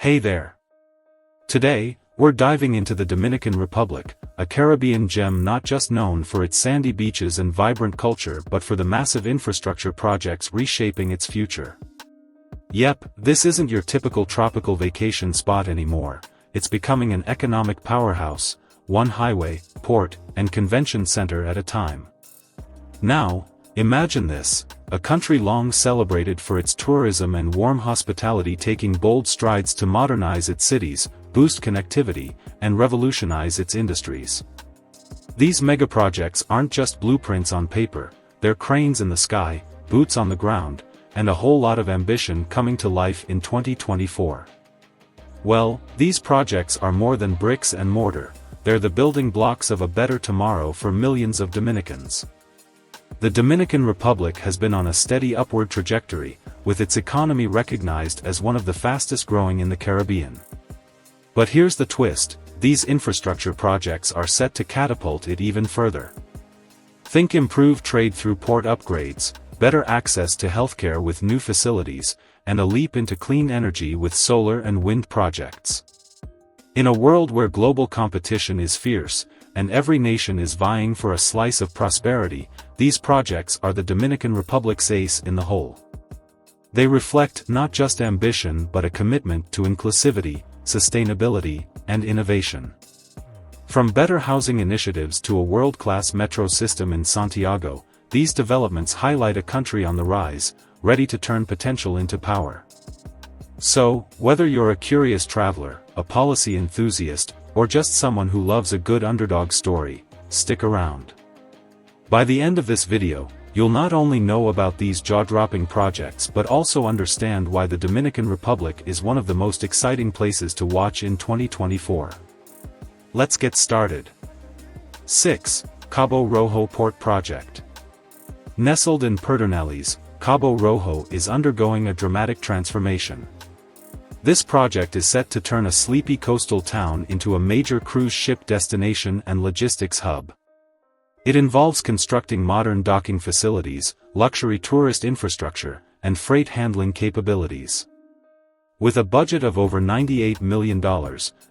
Hey there! Today, we're diving into the Dominican Republic, a Caribbean gem not just known for its sandy beaches and vibrant culture but for the massive infrastructure projects reshaping its future. Yep, this isn't your typical tropical vacation spot anymore, it's becoming an economic powerhouse, one highway, port, and convention center at a time. Now, imagine this, a country long celebrated for its tourism and warm hospitality taking bold strides to modernize its cities, boost connectivity, and revolutionize its industries. These megaprojects aren't just blueprints on paper, they're cranes in the sky, boots on the ground, and a whole lot of ambition coming to life in 2024. Well, these projects are more than bricks and mortar, they're the building blocks of a better tomorrow for millions of Dominicans. The Dominican Republic has been on a steady upward trajectory, with its economy recognized as one of the fastest growing in the Caribbean. But here's the twist, these infrastructure projects are set to catapult it even further. Think improved trade through port upgrades, better access to healthcare with new facilities, and a leap into clean energy with solar and wind projects. In a world where global competition is fierce, and every nation is vying for a slice of prosperity, these projects are the Dominican Republic's ace in the hole. They reflect not just ambition but a commitment to inclusivity, sustainability, and innovation. From better housing initiatives to a world-class metro system in Santiago, these developments highlight a country on the rise, ready to turn potential into power. So, whether you're a curious traveler, a policy enthusiast, or just someone who loves a good underdog story, stick around. By the end of this video, you'll not only know about these jaw-dropping projects but also understand why the Dominican Republic is one of the most exciting places to watch in 2024. Let's get started. 6. Cabo Rojo Port Project. Nestled in Pedernales, Cabo Rojo is undergoing a dramatic transformation. This project is set to turn a sleepy coastal town into a major cruise ship destination and logistics hub. It involves constructing modern docking facilities, luxury tourist infrastructure, and freight handling capabilities. With a budget of over $98 million,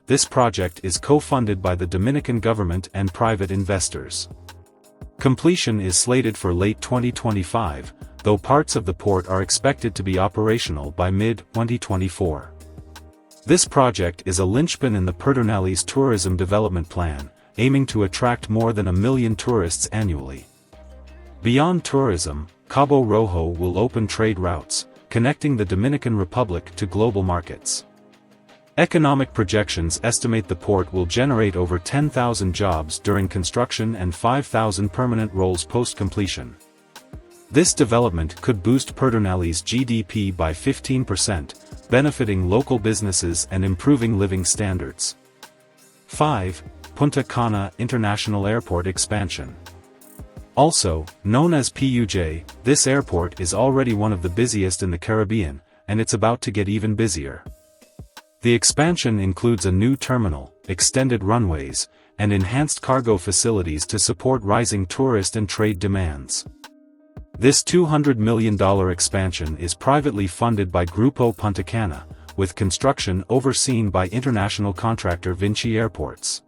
this project is co-funded by the Dominican government and private investors. Completion is slated for late 2025, though parts of the port are expected to be operational by mid-2024. This project is a linchpin in the Pedernales tourism development plan, aiming to attract more than 1 million tourists annually. Beyond tourism, Cabo Rojo will open trade routes, connecting the Dominican Republic to global markets. Economic projections estimate the port will generate over 10,000 jobs during construction and 5,000 permanent roles post-completion. This development could boost Pedernales' GDP by 15%, benefiting local businesses and improving living standards. 5. Punta Cana International Airport Expansion. Also, known as PUJ, this airport is already one of the busiest in the Caribbean, and it's about to get even busier. The expansion includes a new terminal, extended runways, and enhanced cargo facilities to support rising tourist and trade demands. This $200 million expansion is privately funded by Grupo Punta Cana, with construction overseen by international contractor Vinci Airports.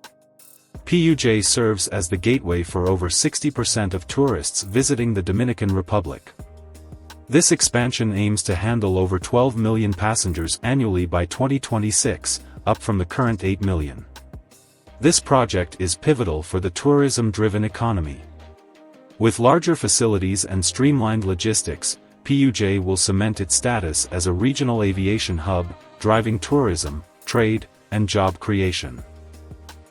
PUJ serves as the gateway for over 60% of tourists visiting the Dominican Republic. This expansion aims to handle over 12 million passengers annually by 2026, up from the current 8 million. This project is pivotal for the tourism-driven economy. With larger facilities and streamlined logistics, PUJ will cement its status as a regional aviation hub, driving tourism, trade, and job creation.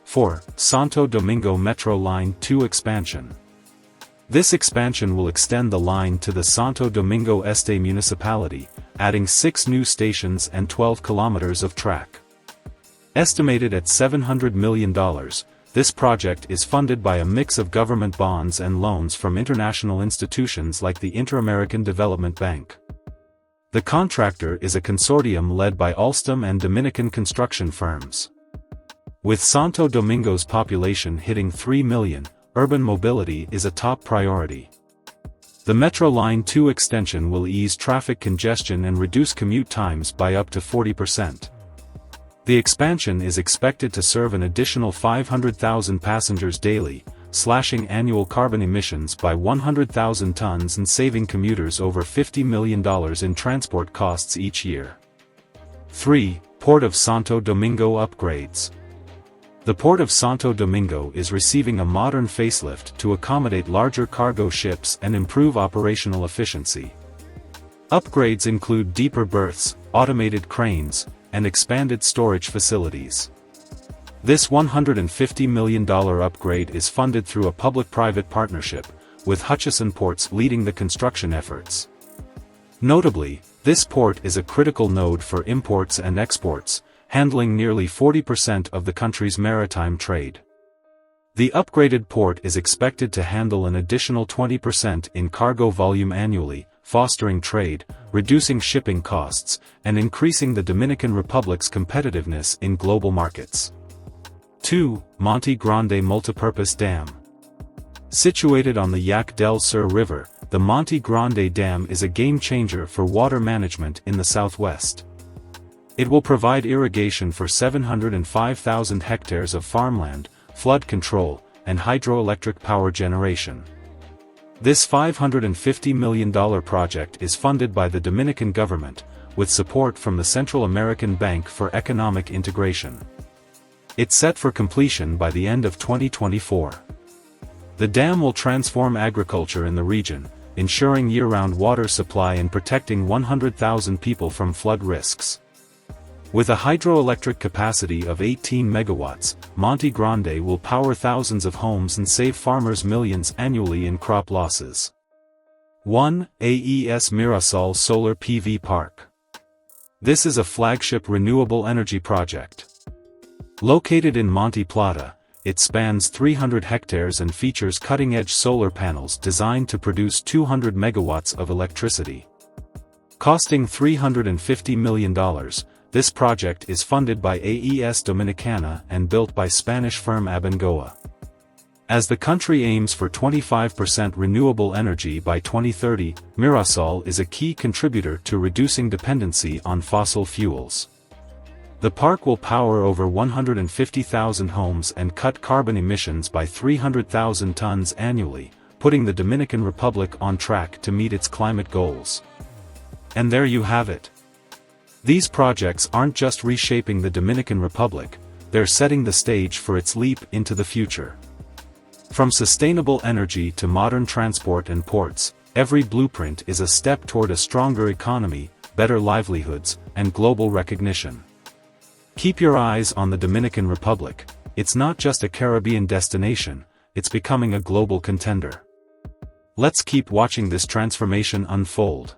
4. Santo Domingo Metro Line 2 Expansion. This expansion will extend the line to the Santo Domingo Este municipality, adding 6 new stations and 12 kilometers of track. Estimated at $700 million, this project is funded by a mix of government bonds and loans from international institutions like the Inter-American Development Bank. The contractor is a consortium led by Alstom and Dominican construction firms. With Santo Domingo's population hitting 3 million, urban mobility is a top priority. The Metro Line 2 extension will ease traffic congestion and reduce commute times by up to 40%. The expansion is expected to serve an additional 500,000 passengers daily, slashing annual carbon emissions by 100,000 tons and saving commuters over $50 million in transport costs each year. 3. Port of Santo Domingo upgrades. The Port of Santo Domingo is receiving a modern facelift to accommodate larger cargo ships and improve operational efficiency. Upgrades include deeper berths, automated cranes, and expanded storage facilities. This $150 million upgrade is funded through a public-private partnership, with Hutchison Ports leading the construction efforts. Notably, this port is a critical node for imports and exports, handling nearly 40% of the country's maritime trade. The upgraded port is expected to handle an additional 20% in cargo volume annually, fostering trade, reducing shipping costs, and increasing the Dominican Republic's competitiveness in global markets. 2. Monte Grande Multipurpose Dam. Situated on the Yaque del Sur River, the Monte Grande Dam is a game-changer for water management in the southwest. It will provide irrigation for 705,000 hectares of farmland, flood control, and hydroelectric power generation. This $550 million project is funded by the Dominican government, with support from the Central American Bank for Economic Integration. It's set for completion by the end of 2024. The dam will transform agriculture in the region, ensuring year-round water supply and protecting 100,000 people from flood risks. With a hydroelectric capacity of 18 megawatts, Monte Grande will power thousands of homes and save farmers millions annually in crop losses. 1. AES Mirasol Solar PV Park. This is a flagship renewable energy project. Located in Monte Plata, it spans 300 hectares and features cutting-edge solar panels designed to produce 200 megawatts of electricity. Costing $350 million, this project is funded by AES Dominicana and built by Spanish firm Abengoa. As the country aims for 25% renewable energy by 2030, Mirasol is a key contributor to reducing dependency on fossil fuels. The park will power over 150,000 homes and cut carbon emissions by 300,000 tons annually, putting the Dominican Republic on track to meet its climate goals. And there you have it. These projects aren't just reshaping the Dominican Republic, they're setting the stage for its leap into the future. From sustainable energy to modern transport and ports, every blueprint is a step toward a stronger economy, better livelihoods, and global recognition. Keep your eyes on the Dominican Republic. It's not just a Caribbean destination, it's becoming a global contender. Let's keep watching this transformation unfold.